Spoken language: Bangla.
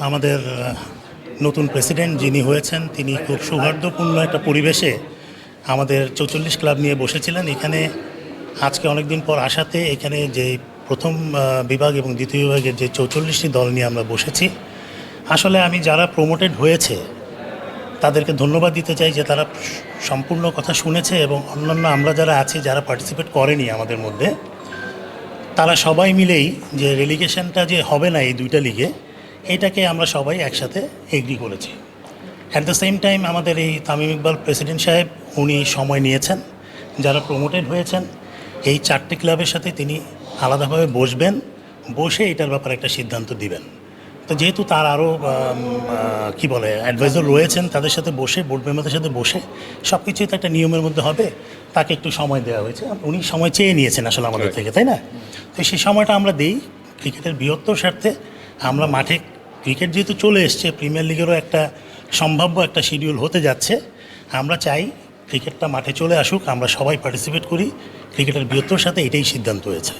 আমাদের নতুন প্রেসিডেন্ট যিনি হয়েছেন তিনি খুব সৌহার্দ্যপূর্ণ একটা পরিবেশে আমাদের 44 ক্লাব নিয়ে বসেছিলেন। এখানে আজকে অনেক দিন পর আসাতে এখানে যে প্রথম বিভাগ এবং দ্বিতীয় বিভাগের যে 44টি দল নিয়ে আমরা বসেছি, আসলে আমি যারা প্রমোটেড হয়েছে তাদেরকে ধন্যবাদ দিতে চাই যে তারা সম্পূর্ণ কথা শুনেছে এবং অন্যান্য আমরা যারা আছি যারা পার্টিসিপেট করেনি আমাদের মধ্যে, তারা সবাই মিলেই যে রেলিগেশনটা যে হবে না এই দুইটা লিগে, এটাকে আমরা সবাই একসাথে এগ্রি করেছি। অ্যাট দ্য সেম টাইম আমাদের এই তামিম ইকবাল প্রেসিডেন্ট সাহেব উনি সময় নিয়েছেন, যারা প্রমোটেড হয়েছেন এই 4টি ক্লাবের সাথে তিনি আলাদাভাবে বসবেন, বসে এটার ব্যাপারে একটা সিদ্ধান্ত দিবেন। তো যেহেতু তার আরও কী বলে অ্যাডভাইজার রয়েছেন, তাদের সাথে বসে বোর্ড মেম্বারদের সাথে বসে সব কিছুই তো একটা নিয়মের মধ্যে হবে, তাকে একটু সময় দেওয়া হয়েছে। উনি সময় চেয়ে নিয়েছেন আসলে আমাদের থেকে, তাই না? তো সেই সময়টা আমরা দিই ক্রিকেটের বৃহত্তর স্বার্থে। আমরা মাঠে ক্রিকেট যেহেতু চলে এসছে, প্রিমিয়ার লিগেরও একটা সম্ভাব্য একটা শিডিউল হতে যাচ্ছে, আমরা চাই ক্রিকেটটা মাঠে চলে আসুক, আমরা সবাই পার্টিসিপেট করি ক্রিকেটের বৃহত্তর সাথে, এটাই সিদ্ধান্ত হয়েছে।